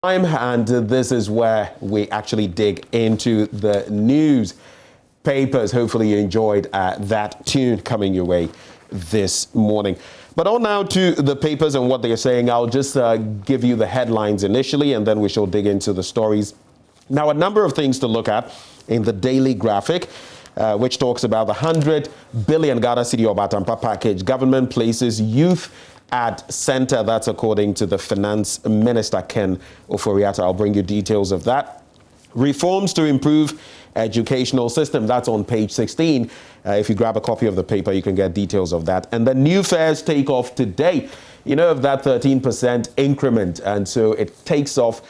And this is where we actually dig into the news papers. Hopefully you enjoyed that tune coming your way this morning. But on now to the papers and what they're saying. I'll just give you the headlines initially, and then we shall dig into the stories. Now, a number of things to look at in the daily graphic, which talks about the 100 billion Ghana Cedi Obatampa package. Government places youth at center. That's according to the Finance Minister, Ken Oforiatta. I'll bring you details of that. Reforms to improve educational system. That's on page 16. If you grab a copy of the paper, you can get details of that. And the new fares take off today. You know, of that 13% increment. And so it takes off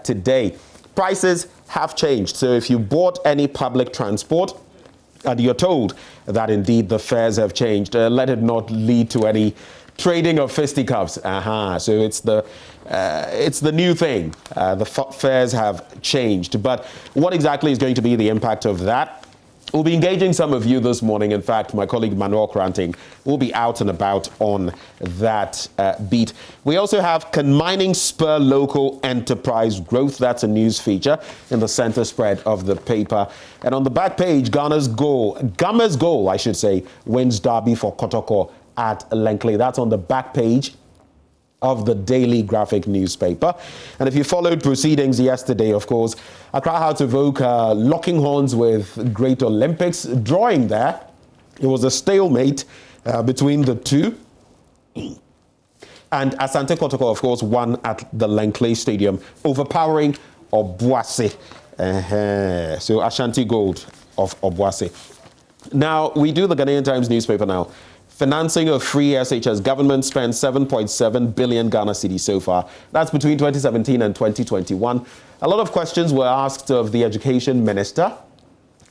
today. Prices have changed. So if you bought any public transport and you're told that indeed the fares have changed, let it not lead to any trading of fisticuffs. So it's the new thing. The fares have changed. But what exactly is going to be the impact of that? We'll be engaging some of you this morning. In fact, my colleague Manuel Kranting will be out and about on that beat. We also have Can Mining Spur Local Enterprise Growth? That's a news feature in the center spread of the paper. And on the back page, Gama's goal, I should say, wins derby for Kotoko at Lankley. That's on the back page of the Daily Graphic newspaper. And if you followed proceedings yesterday, of course, Accra had to evoke locking horns with Great Olympics. Drawing there, it was a stalemate between the two. And Asante Kotoko, of course, won at the Lankley Stadium, overpowering Obuasi. So Ashanti Gold of Obuasi. Now, we do the Ghanaian Times newspaper now. Financing of free SHS. Government spent 7.7 billion Ghana Cedi so far. That's between 2017 and 2021. A lot of questions were asked of the Education Minister.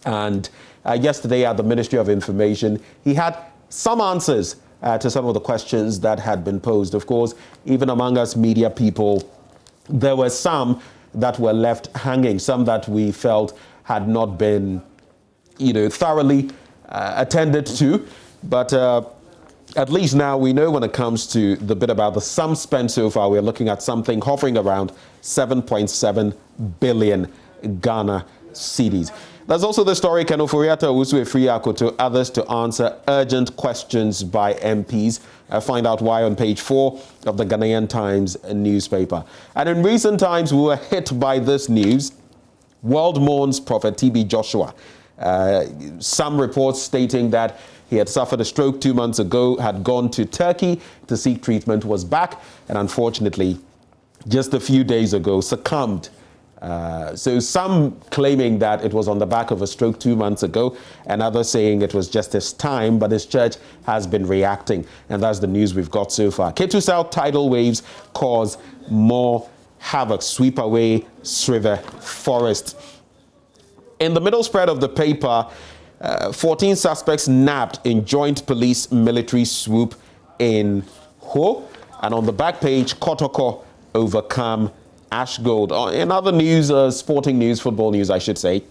And yesterday at the Ministry of Information, he had some answers to some of the questions that had been posed. Of course, even among us media people, there were some that were left hanging, some that we felt had not been, thoroughly attended to. But at least now we know when it comes to the bit about the sum spent so far, we're looking at something hovering around 7.7 billion Ghana cedis. There's also the story, Ken Oforiatta, Usue Friako, to others to answer urgent questions by MPs. Find out why on page 4 of the Ghanaian Times newspaper. And in recent times, we were hit by this news. World mourns Prophet TB Joshua. Some reports stating that he had suffered a stroke 2 months ago, had gone to Turkey to seek treatment, was back, and unfortunately, just a few days ago, succumbed. So some claiming that it was on the back of a stroke 2 months ago, and others saying it was just his time, but his church has been reacting. And that's the news we've got so far. Ketu South tidal waves cause more havoc, sweep away Sriver Forest. In the middle spread of the paper, 14 suspects nabbed in joint police military swoop in Ho. And on the back page, Kotoko overcome Ash Gold. In other news, sporting news, football news, I should say,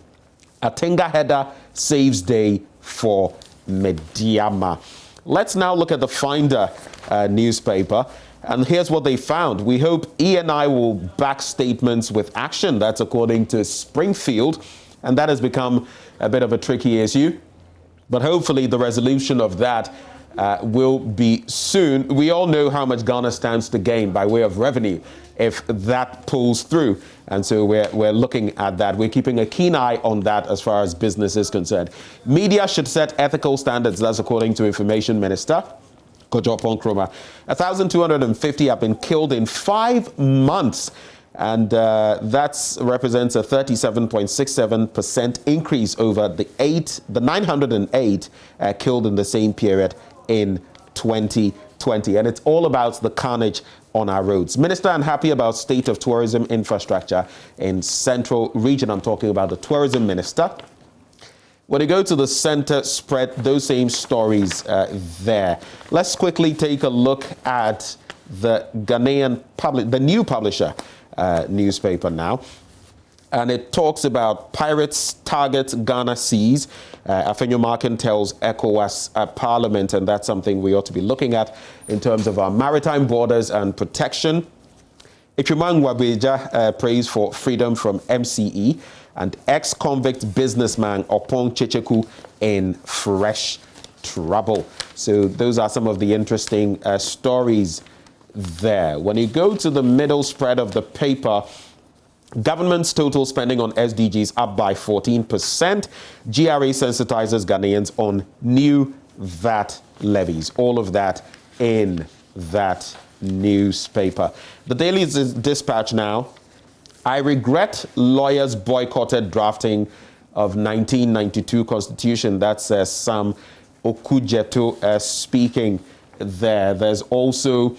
Atenga header saves day for Mediama. Let's now look at the Finder newspaper. And here's what they found. We hope ENI will back statements with action. That's according to Springfield. And that has become a bit of a tricky issue. But hopefully the resolution of that will be soon. We all know how much Ghana stands to gain by way of revenue if that pulls through. And so we're looking at that. We're keeping a keen eye on that as far as business is concerned. Media should set ethical standards. That's according to Information Minister Kojo Ponkroma. 1,250 have been killed in 5 months. And that represents a 37.67% increase over the 908 killed in the same period in 2020. And it's all about the carnage on our roads. Minister unhappy about state of tourism infrastructure in Central Region. I'm talking about the Tourism Minister. When you go to the center spread, those same stories there. Let's quickly take a look at the Ghanaian the new publisher newspaper now. And it talks about pirates target Ghana seas. Afenyo Markin tells ECOWAS Parliament, and that's something we ought to be looking at in terms of our maritime borders and protection. Ichimang Wabeja prays for freedom from MCE, and ex-convict businessman Opong Checheku in fresh trouble. So those are some of the interesting stories there. When you go to the middle spread of the paper, government's total spending on SDGs up by 14%. GRA sensitizes Ghanaians on new VAT levies. All of that in that newspaper. The Daily Dispatch now. I regret lawyers boycotted drafting of 1992 Constitution. That's Sam Okudzeto speaking there. There's also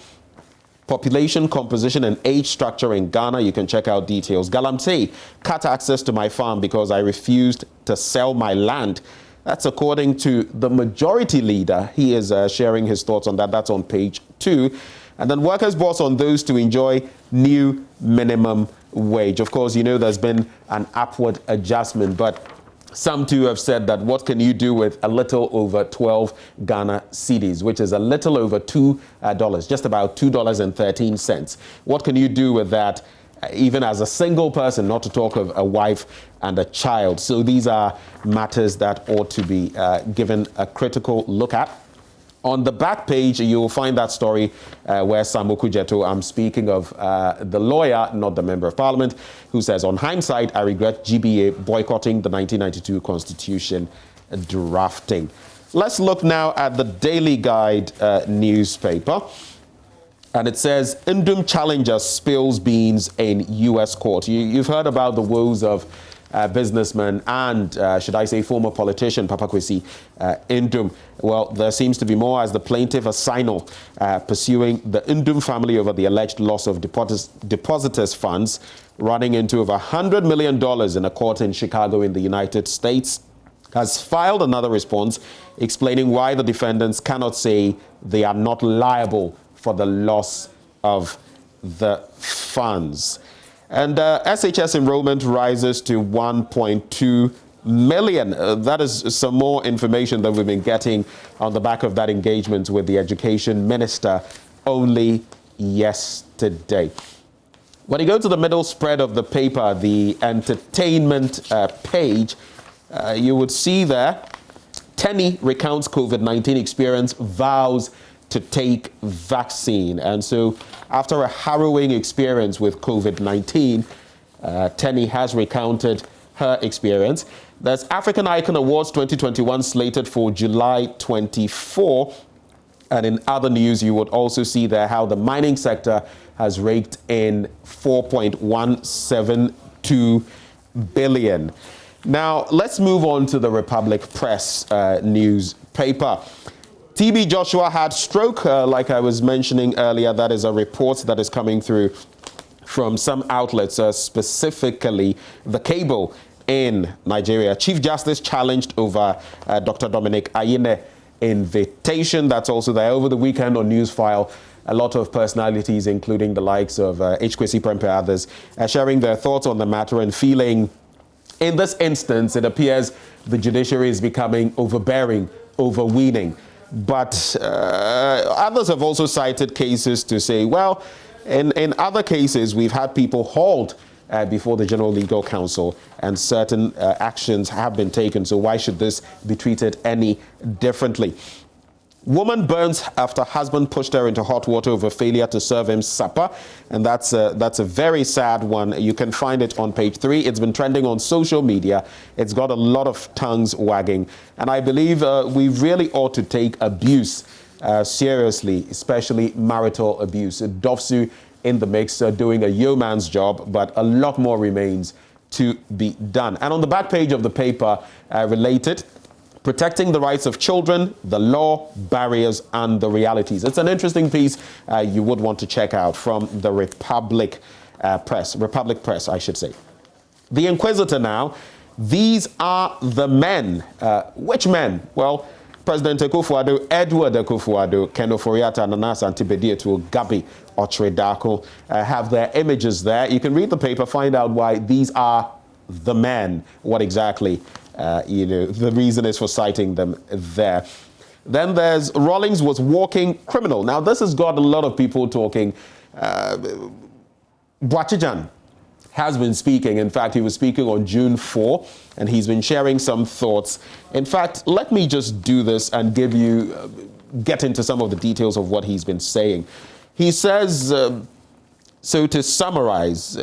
population composition and age structure in Ghana. You can check out details. Galamsey cut access to my farm because I refused to sell my land. That's according to the majority leader. He is sharing his thoughts on that. That's on page 2. And then workers' boss on those to enjoy new minimum wage. Of course, you know there's been an upward adjustment, but some too have said that what can you do with a little over 12 Ghana cedis, which is a little over $2, just about $2.13. What can you do with that, even as a single person, not to talk of a wife and a child? So these are matters that ought to be given a critical look at. On the back page, you'll find that story where Sam Okudzeto, I'm speaking of the lawyer, not the member of parliament, who says, on hindsight, I regret GBA boycotting the 1992 Constitution drafting. Let's look now at the Daily Guide newspaper. And it says, Ndum challenger spills beans in U.S. court. You've heard about the woes of businessman and, should I say, former politician Papa Kwesi Ndum. Well, there seems to be more as the plaintiff Asinal pursuing the Ndum family over the alleged loss of depositors' funds, running into over $100 million in a court in Chicago in the United States, has filed another response explaining why the defendants cannot say they are not liable for the loss of the funds. And SHS enrollment rises to 1.2 million. That is some more information that we've been getting on the back of that engagement with the education minister only yesterday. When you go to the middle spread of the paper, the entertainment page, you would see there, Tenny recounts COVID-19 experience, vows to take vaccine. And so after a harrowing experience with COVID-19, Tenny has recounted her experience. There's African Icon Awards 2021 slated for July 24. And in other news, you would also see there how the mining sector has raked in 4.172 billion. Now, let's move on to the Republic Press newspaper. TB Joshua had stroke, like I was mentioning earlier. That is a report that is coming through from some outlets, specifically the Cable in Nigeria. Chief Justice challenged over Dr. Dominic Ayine invitation. That's also there. Over the weekend on Newsfile, a lot of personalities, including the likes of H. Kwesi Prempeh, others, sharing their thoughts on the matter and feeling, in this instance, it appears the judiciary is becoming overbearing, overweening. But others have also cited cases to say, well, in other cases, we've had people hauled before the General Legal Counsel and certain actions have been taken. So why should this be treated any differently? Woman burns after husband pushed her into hot water over failure to serve him supper. And that's a very sad one. You can find it on page 3. It's been trending on social media. It's got a lot of tongues wagging. And I believe we really ought to take abuse seriously, especially marital abuse. Dofsu in the mix, doing a yeoman's job, but a lot more remains to be done. And on the back page of the paper, related, protecting the rights of children, the law, barriers, and the realities. It's an interesting piece you would want to check out from the Republic Press, I should say. The Inquisitor now. These are the men. Which men? Well, President Akufo-Addo, Edward Akufo-Addo, Ken Ofori-Atta, Nana Asante-Bediatu, Gabi Otredako have their images there. You can read the paper, find out why these are the men, what exactly the reason is for citing them there. Then there's Rawlings was walking criminal. Now, this has got a lot of people talking. Boachijan has been speaking. In fact, he was speaking on June 4, and he's been sharing some thoughts. In fact, let me just do this and get into some of the details of what he's been saying. He says, so to summarize,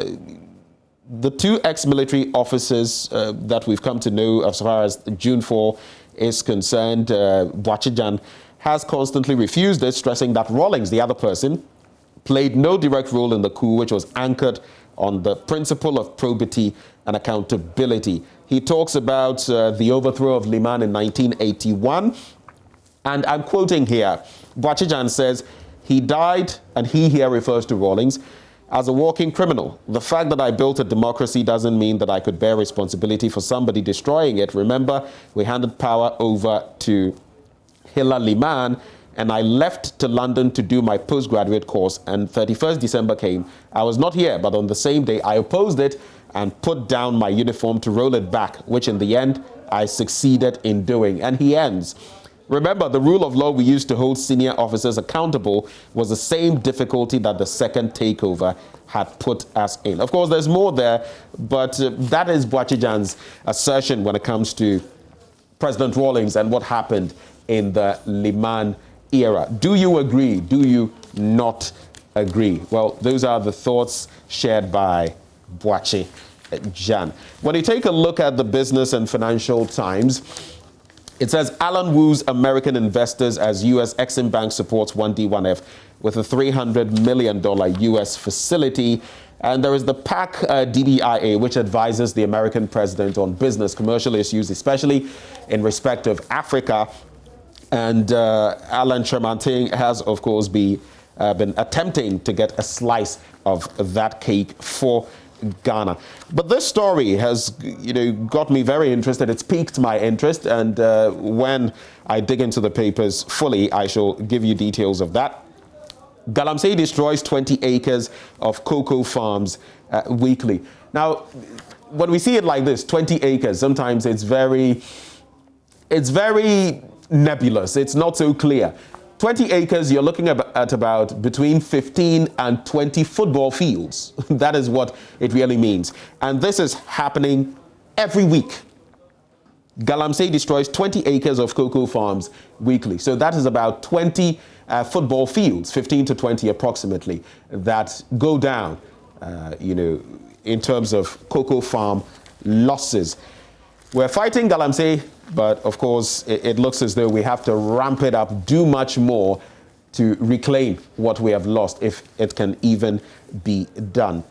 the two ex-military officers that we've come to know as far as June 4 is concerned, Boachijan has constantly refused it, stressing that Rawlings, the other person, played no direct role in the coup, which was anchored on the principle of probity and accountability. He talks about the overthrow of Liman in 1981, and I'm quoting here. Boachijan says, he died, and he here refers to Rawlings, as a walking criminal. The fact that I built a democracy doesn't mean that I could bear responsibility for somebody destroying it. Remember, we handed power over to Hilla Liman, and I left to London to do my postgraduate course, and 31st December came. I was not here, but on the same day, I opposed it and put down my uniform to roll it back, which in the end, I succeeded in doing. And he ends, remember, the rule of law we used to hold senior officers accountable was the same difficulty that the second takeover had put us in. Of course, there's more there, but that is Boachijan's assertion when it comes to President Rawlings and what happened in the Liman era. Do you agree? Do you not agree? Well, those are the thoughts shared by Boachijan. When you take a look at the Business and Financial Times, it says Alan woos American investors as U.S. Exim Bank supports 1D1F with a $300 million U.S. facility. And there is the PAC DBIA, which advises the American president on business, commercial issues, especially in respect of Africa. And Alan Tremanting has, of course, been attempting to get a slice of that cake for Ghana. But this story has, got me very interested. It's piqued my interest. And when I dig into the papers fully, I shall give you details of that. Galamsey destroys 20 acres of cocoa farms weekly. Now, when we see it like this, 20 acres, sometimes it's very nebulous. It's not so clear. 20 acres, you're looking at about between 15 and 20 football fields. That is what it really means. And this is happening every week. Galamsey destroys 20 acres of cocoa farms weekly. So that is about 20 football fields, 15 to 20 approximately, that go down, in terms of cocoa farm losses. We're fighting Galamsey, but of course, it looks as though we have to ramp it up, do much more to reclaim what we have lost, if it can even be done.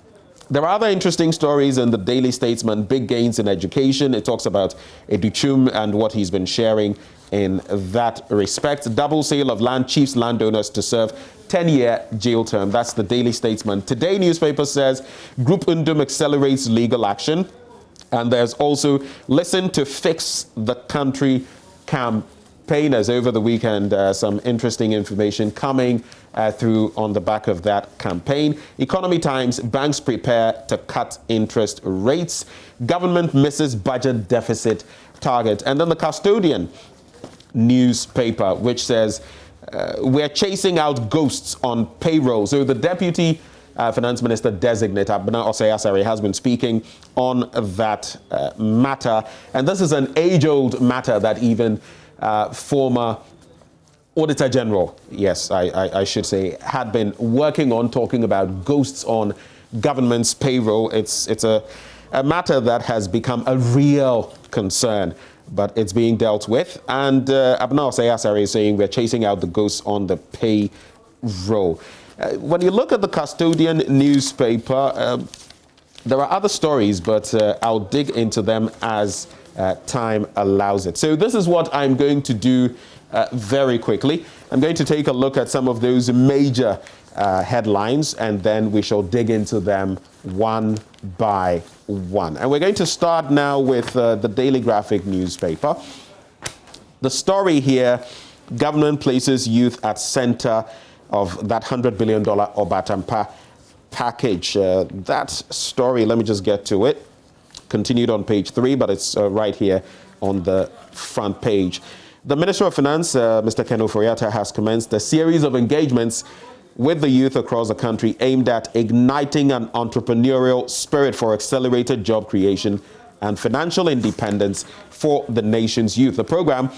There are other interesting stories in the Daily Statesman, big gains in education. It talks about Educhum and what he's been sharing in that respect. Double sale of land, chiefs landowners to serve 10-year jail term. That's the Daily Statesman. Today newspaper says Group Undum accelerates legal action. And there's also Listen to Fix the Country campaigners over the weekend. Some interesting information coming through on the back of that campaign. Economy Times, banks prepare to cut interest rates. Government misses budget deficit target. And then the Custodian newspaper, which says we're chasing out ghosts on payroll. So the deputy Finance Minister designate Abena Osei-Asare has been speaking on that matter. And this is an age-old matter that even former Auditor General, yes, I should say, had been working on, talking about ghosts on government's payroll. It's a matter that has become a real concern, but it's being dealt with. And Abena Osei-Asare is saying we're chasing out the ghosts on the payroll. When you look at the Custodian newspaper, there are other stories, but I'll dig into them as time allows it. So this is what I'm going to do very quickly. I'm going to take a look at some of those major headlines, and then we shall dig into them one by one. And we're going to start now with the Daily Graphic newspaper. The story here, government places youth at center of that $100 billion Obatampa package. That story, let me just get to it. Continued on page 3, but it's right here on the front page. The Minister of Finance, Mr. Ken Ofori-Atta, has commenced a series of engagements with the youth across the country aimed at igniting an entrepreneurial spirit for accelerated job creation and financial independence for the nation's youth. The program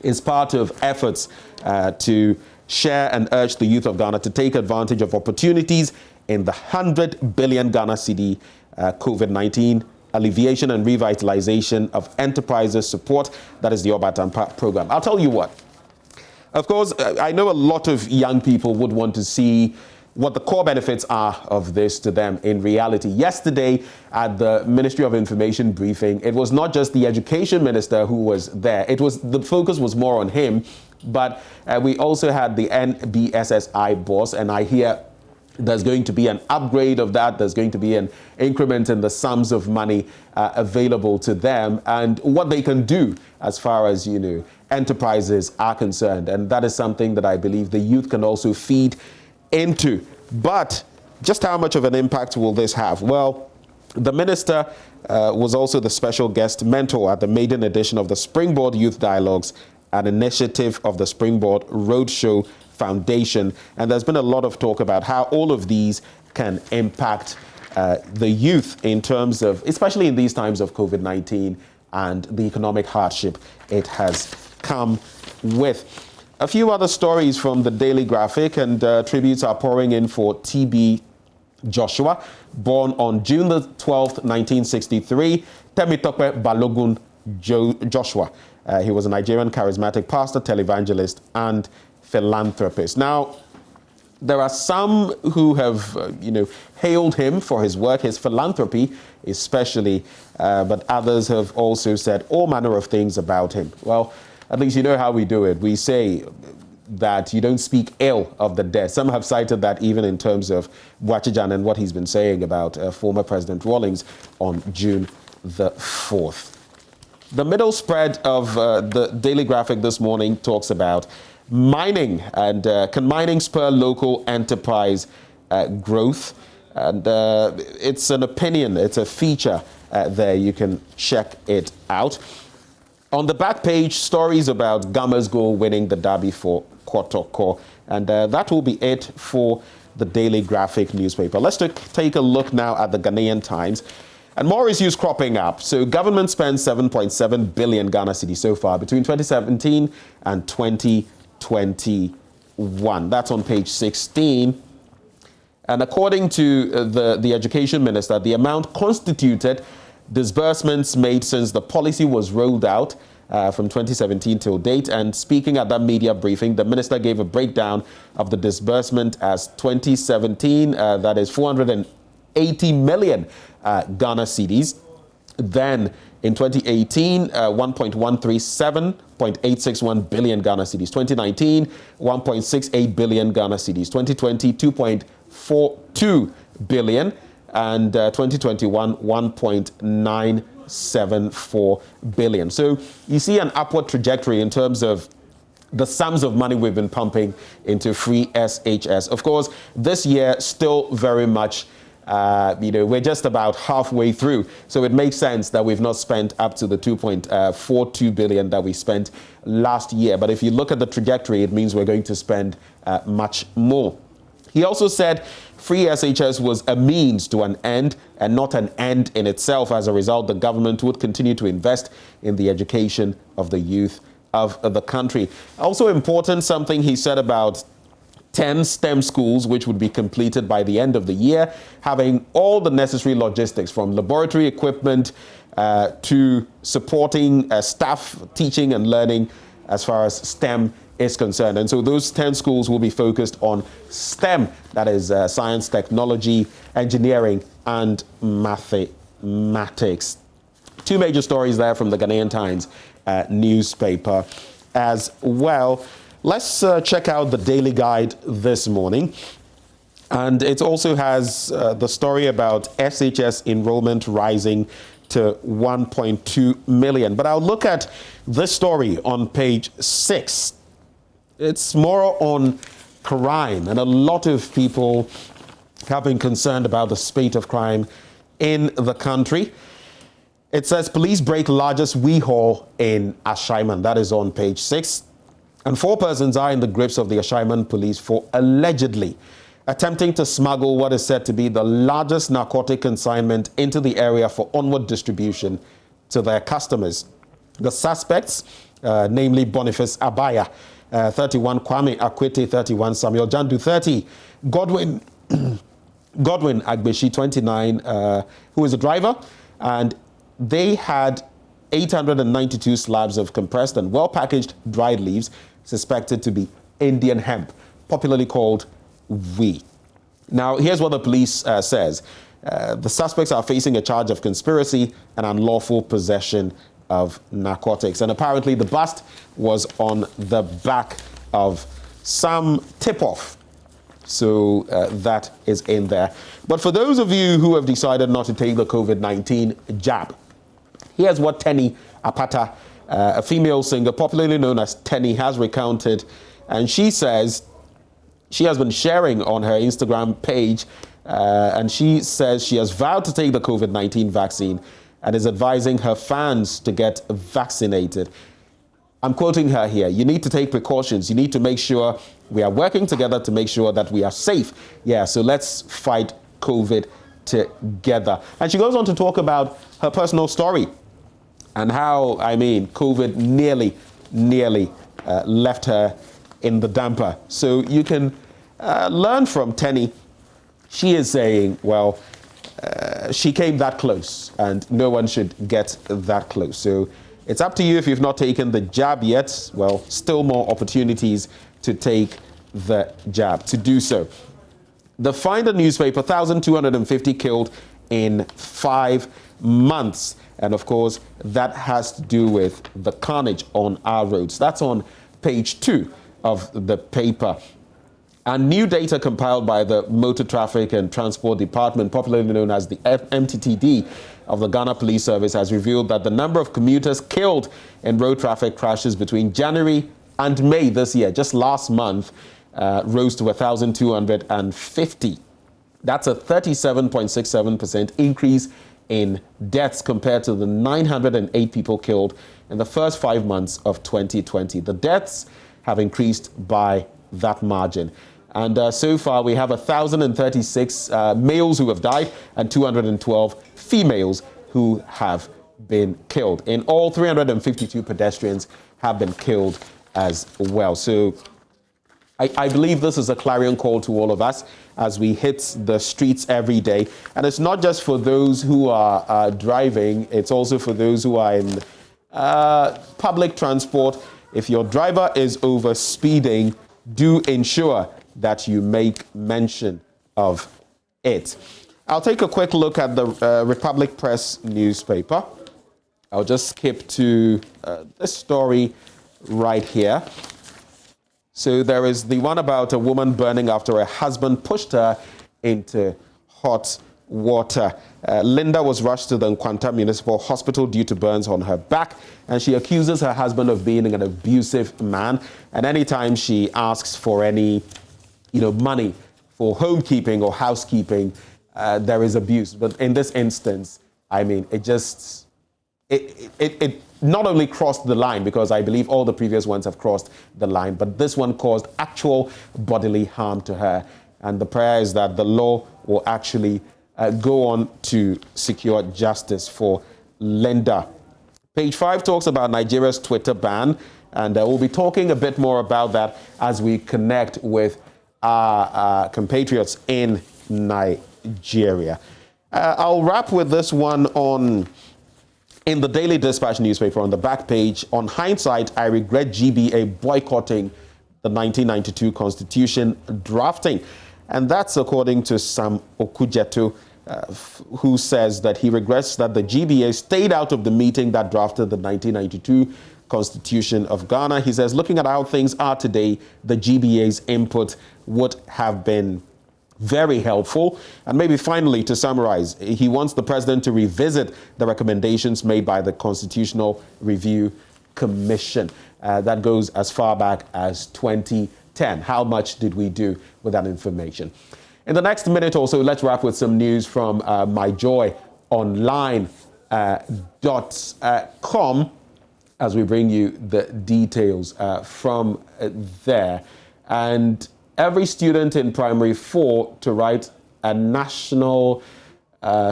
is part of efforts to share and urge the youth of Ghana to take advantage of opportunities in the 100 billion Ghana cedi COVID-19 alleviation and revitalization of enterprises support. That is the Obatampa program. I'll tell you what. Of course, I know a lot of young people would want to see what the core benefits are of this to them in reality. Yesterday at the Ministry of Information briefing, it was not just the education minister who was there. The focus was more on him, but we also had the NBSSI boss, and I hear there's going to be an upgrade of that. There's going to be an increment in the sums of money available to them and what they can do as far as, enterprises are concerned. And that is something that I believe the youth can also feed into. But just how much of an impact will this have? Well, the minister was also the special guest mentor at the maiden edition of the Springboard Youth Dialogues, an initiative of the Springboard Roadshow Foundation. And there's been a lot of talk about how all of these can impact the youth in terms of, especially in these times of COVID-19 and the economic hardship it has come with. A few other stories from the Daily Graphic, and tributes are pouring in for TB Joshua, born on June the 12th, 1963. Temitope Balogun Joshua. He was a Nigerian charismatic pastor, televangelist, and philanthropist. Now, there are some who have, hailed him for his work, his philanthropy especially, but others have also said all manner of things about him. Well, at least you know how we do it. We say that you don't speak ill of the dead. Some have cited that even in terms of Bwachijan and what he's been saying about former President Rawlings on June the 4th. The middle spread of the Daily Graphic this morning talks about mining and can mining spur local enterprise growth? And it's an opinion, it's a feature there. You can check it out. On the back page, stories about Gama's goal winning the derby for Kotoko. And that will be it for the Daily Graphic newspaper. Let's take a look now at the Ghanaian Times. And more issues cropping up. So government spent 7.7 billion Ghana cedi so far between 2017 and 2021. That's on page 16. And according to the education minister, the amount constituted disbursements made since the policy was rolled out from 2017 till date. And speaking at that media briefing, the minister gave a breakdown of the disbursement as 2017, that is 480 million Ghana cedis. Then in 2018, 1.137.861 billion Ghana cedis. 2019, 1.68 billion Ghana cedis. 2020, 2.42 billion. And 2021, 1.974 billion. So you see an upward trajectory in terms of the sums of money we've been pumping into free SHS. Of course, this year still very much, we're just about halfway through. So it makes sense that we've not spent up to the 2.42 billion that we spent last year. But if you look at the trajectory, it means we're going to spend much more. He also said free SHS was a means to an end and not an end in itself. As a result, the government would continue to invest in the education of the youth of the country. Also important, something he said about 10 STEM schools, which would be completed by the end of the year, having all the necessary logistics from laboratory equipment to supporting staff teaching and learning as far as STEM is concerned. And so those 10 schools will be focused on STEM, that is science, technology, engineering, and mathematics. Two major stories there from the Ghanaian Times newspaper as well. Let's check out the Daily Guide this morning. And it also has the story about SHS enrollment rising to 1.2 million. But I'll look at this story on page 6. It's more on crime, and a lot of people have been concerned about the spate of crime in the country. It says police break largest wee haul in Ashaiman. That is on page 6. And 4 persons are in the grips of the Ashaiman police for allegedly attempting to smuggle what is said to be the largest narcotic consignment into the area for onward distribution to their customers. The suspects, namely Boniface Abaya, 31, Kwame Akwete, 31, Samuel Jandu, 30, Godwin Agbeshi, 29, who is a driver, and they had 892 slabs of compressed and well-packaged dried leaves suspected to be Indian hemp, popularly called weed. Now, here's what the police says. The suspects are facing a charge of conspiracy and unlawful possession of narcotics. And apparently the bust was on the back of some tip-off. So that is in there. But for those of you who have decided not to take the COVID-19 jab, here's what Tenny Apata, a female singer popularly known as Tenny, has recounted. And she says she has been sharing on her Instagram page, and she says she has vowed to take the COVID-19 vaccine and is advising her fans to get vaccinated. I'm quoting her here. You need to take precautions. You need to make sure we are working together to make sure that we are safe. Yeah, so let's fight COVID together. And she goes on to talk about her personal story and how, COVID nearly left her in the damper. So you can learn from Tenny. She is saying, well, she came that close and no one should get that close. So it's up to you if you've not taken the jab yet. Well, still more opportunities to take the jab, to do so. The Finder newspaper, 1,250 killed in 5 months. And of course, that has to do with the carnage on our roads. That's on page 2 of the paper. And new data compiled by the Motor Traffic and Transport Department, popularly known as the MTTD of the Ghana Police Service, has revealed that the number of commuters killed in road traffic crashes between January and May this year, just last month, rose to 1,250. That's a 37.67% increase in deaths compared to the 908 people killed in the first 5 months of 2020. The deaths have increased by that margin. And so far, we have 1,036 males who have died and 212 females who have been killed. In all, 352 pedestrians have been killed as well. So I believe this is a clarion call to all of us as we hit the streets every day. And it's not just for those who are driving, it's also for those who are in public transport. If your driver is over speeding, do ensure that you make mention of it. I'll take a quick look at the Republic Press newspaper. I'll just skip to this story right here. So there is the one about a woman burning after her husband pushed her into hot water. Linda was rushed to the Nkwanta Municipal Hospital due to burns on her back, and she accuses her husband of being an abusive man. And anytime she asks for any, money for homekeeping or housekeeping, there is abuse. But in this instance, it not only crossed the line, because I believe all the previous ones have crossed the line, but this one caused actual bodily harm to her. And the prayer is that the law will actually go on to secure justice for Linda. Page 5 talks about Nigeria's Twitter ban, and we'll be talking a bit more about that as we connect with our compatriots in Nigeria. I'll wrap with this one in the Daily Dispatch newspaper on the back page. On hindsight, I regret GBA boycotting the 1992 Constitution drafting. And that's according to Sam Okudzeto, who says that he regrets that the GBA stayed out of the meeting that drafted the 1992 Constitution of Ghana. He says, looking at how things are today, the GBA's input would have been very helpful. And maybe finally, to summarize, he wants the president to revisit the recommendations made by the Constitutional Review Commission. That goes as far back as 2010. How much did we do with that information? In the next minute or so, let's wrap with some news from myjoyonline.com. as we bring you the details from there. And every student in primary 4 to write a national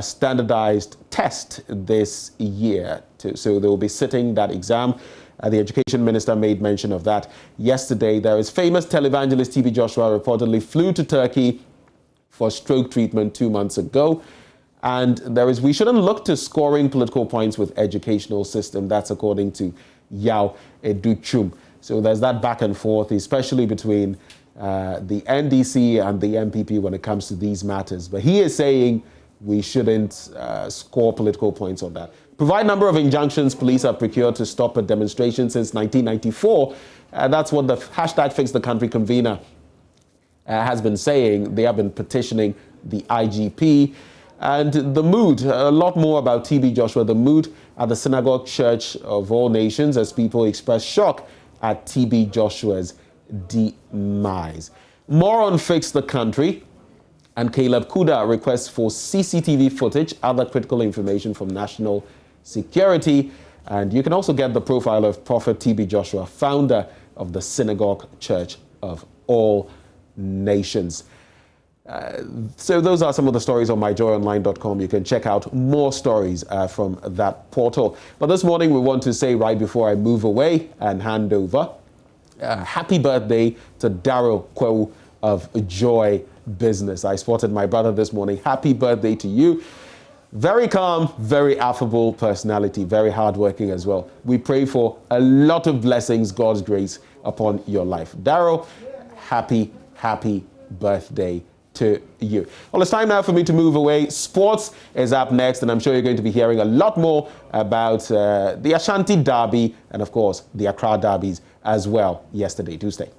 standardized test this year. So they will be sitting that exam. The education minister made mention of that yesterday. There is famous televangelist TB Joshua reportedly flew to Turkey for stroke treatment 2 months ago. And we shouldn't look to scoring political points with educational system. That's according to Yao Educhum. So there's that back and forth, especially between the NDC and the MPP when it comes to these matters. But he is saying we shouldn't score political points on that. Provide number of injunctions police have procured to stop a demonstration since 1994. That's what the hashtag Fix the Country convener has been saying. They have been petitioning the IGP. And the mood, a lot more about TB Joshua, the mood at the Synagogue Church of All Nations as people express shock at TB Joshua's demise. More on Fix the Country. And Caleb Kuda requests for CCTV footage, other critical information from national security. And you can also get the profile of Prophet TB Joshua, founder of the Synagogue Church of All Nations. So those are some of the stories on myjoyonline.com. You can check out more stories from that portal. But this morning we want to say, right before I move away and hand over, happy birthday to Daryl Kwewu of Joy Business. I spotted my brother this morning. Happy birthday to you. Very calm, very affable personality, very hardworking as well. We pray for a lot of blessings, God's grace upon your life. Daryl, happy birthday to you. Well, it's time now for me to move away. Sports is up next, and I'm sure you're going to be hearing a lot more about the Ashanti Derby and, of course, the Accra Derbies as well yesterday. Do stay.